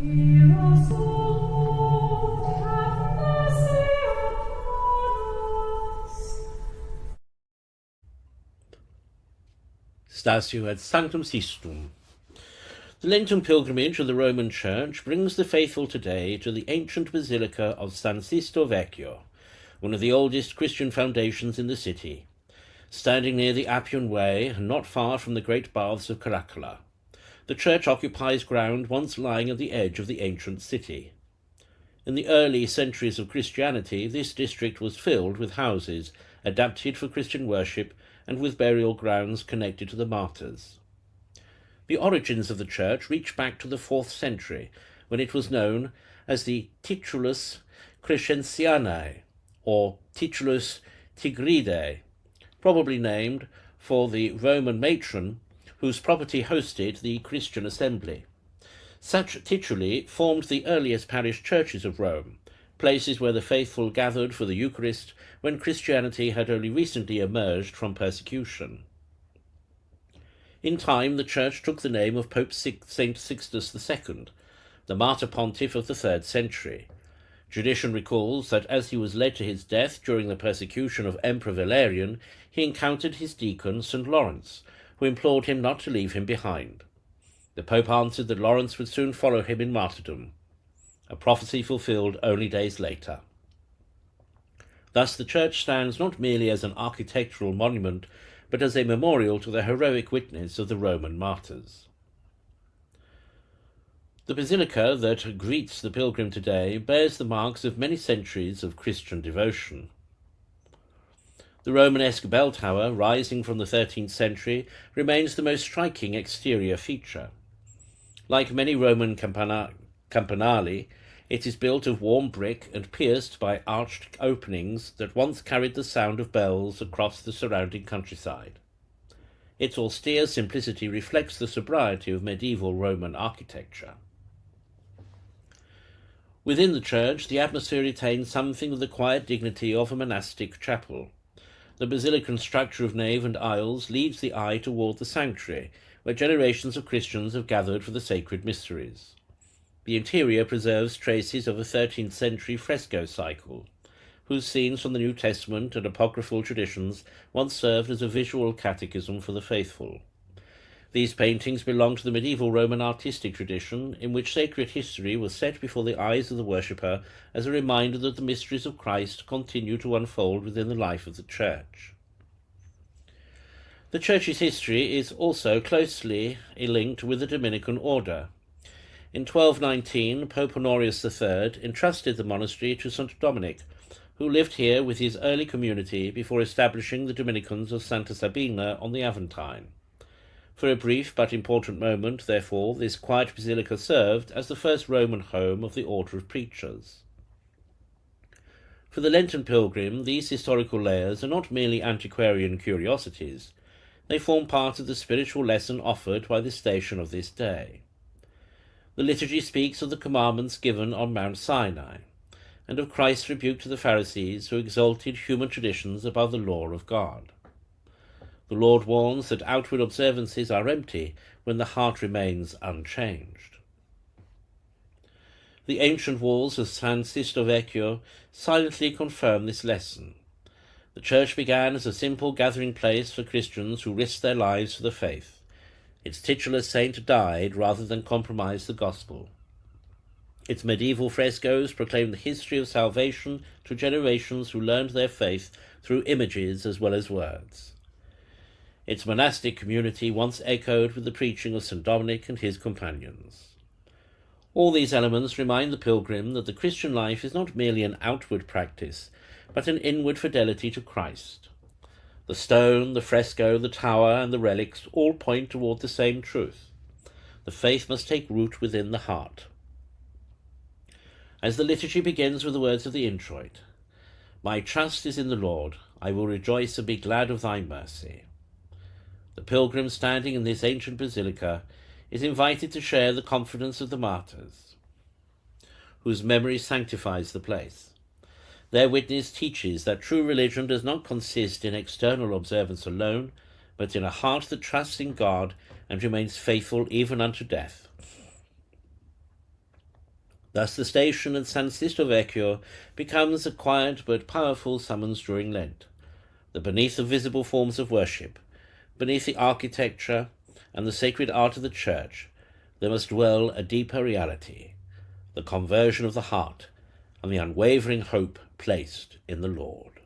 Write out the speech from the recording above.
Hear us, O Lord, have mercy upon us. Statio et Sanctum Xystum. The Lenten pilgrimage of the Roman Church brings the faithful today to the ancient basilica of San Sisto Vecchio, one of the oldest Christian foundations in the city, standing near the Appian Way and not far from the great baths of Caracalla. The church occupies ground once lying at the edge of the ancient city. In the early centuries of Christianity, this district was filled with houses adapted for Christian worship and with burial grounds connected to the martyrs. The origins of the church reach back to the 4th century, when it was known as the titulus Crescentianae, or titulus Tigridae, probably named for the Roman matron whose property hosted the Christian assembly. Such tituli formed the earliest parish churches of Rome, places where the faithful gathered for the Eucharist when Christianity had only recently emerged from persecution. In time, the church took the name of Pope Saint Sixtus II, the martyr-pontiff of the 3rd century. Tradition recalls that as he was led to his death during the persecution of Emperor Valerian, he encountered his deacon, St. Lawrence, who implored him not to leave him behind. The Pope answered that Lawrence would soon follow him in martyrdom, a prophecy fulfilled only days later. Thus the church stands not merely as an architectural monument, but as a memorial to the heroic witness of the Roman martyrs. The basilica that greets the pilgrim today bears the marks of many centuries of Christian devotion. The Romanesque bell tower, rising from the 13th century, remains the most striking exterior feature. Like many Roman campanali, it is built of warm brick and pierced by arched openings that once carried the sound of bells across the surrounding countryside. Its austere simplicity reflects the sobriety of medieval Roman architecture. Within the church, the atmosphere retains something of the quiet dignity of a monastic chapel. The basilican structure of nave and aisles leads the eye toward the sanctuary, where generations of Christians have gathered for the sacred mysteries. The interior preserves traces of a 13th century fresco cycle, whose scenes from the New Testament and apocryphal traditions once served as a visual catechism for the faithful. These paintings belong to the medieval Roman artistic tradition, in which sacred history was set before the eyes of the worshipper as a reminder that the mysteries of Christ continue to unfold within the life of the Church. The Church's history is also closely linked with the Dominican order. In 1219, Pope Honorius III entrusted the monastery to St. Dominic, who lived here with his early community before establishing the Dominicans of Santa Sabina on the Aventine. For a brief but important moment, therefore, this quiet basilica served as the first Roman home of the Order of Preachers. For the Lenten pilgrim, these historical layers are not merely antiquarian curiosities. They form part of the spiritual lesson offered by the station of this day. The liturgy speaks of the commandments given on Mount Sinai, and of Christ's rebuke to the Pharisees who exalted human traditions above the law of God. The Lord warns that outward observances are empty when the heart remains unchanged. The ancient walls of San Sisto Vecchio silently confirm this lesson. The church began as a simple gathering place for Christians who risked their lives for the faith. Its titular saint died rather than compromise the gospel. Its medieval frescoes proclaim the history of salvation to generations who learned their faith through images as well as words. Its monastic community once echoed with the preaching of St. Dominic and his companions. All these elements remind the pilgrim that the Christian life is not merely an outward practice, but an inward fidelity to Christ. The stone, the fresco, the tower, and the relics all point toward the same truth. The faith must take root within the heart. As the liturgy begins with the words of the introit, "My trust is in the Lord, I will rejoice and be glad of thy mercy." The pilgrim standing in this ancient basilica is invited to share the confidence of the martyrs, whose memory sanctifies the place. Their witness teaches that true religion does not consist in external observance alone, but in a heart that trusts in God and remains faithful even unto death. Thus the station at San Sisto Vecchio becomes a quiet but powerful summons during Lent, that beneath the visible forms of worship, beneath the architecture and the sacred art of the Church, there must dwell a deeper reality, the conversion of the heart and the unwavering hope placed in the Lord.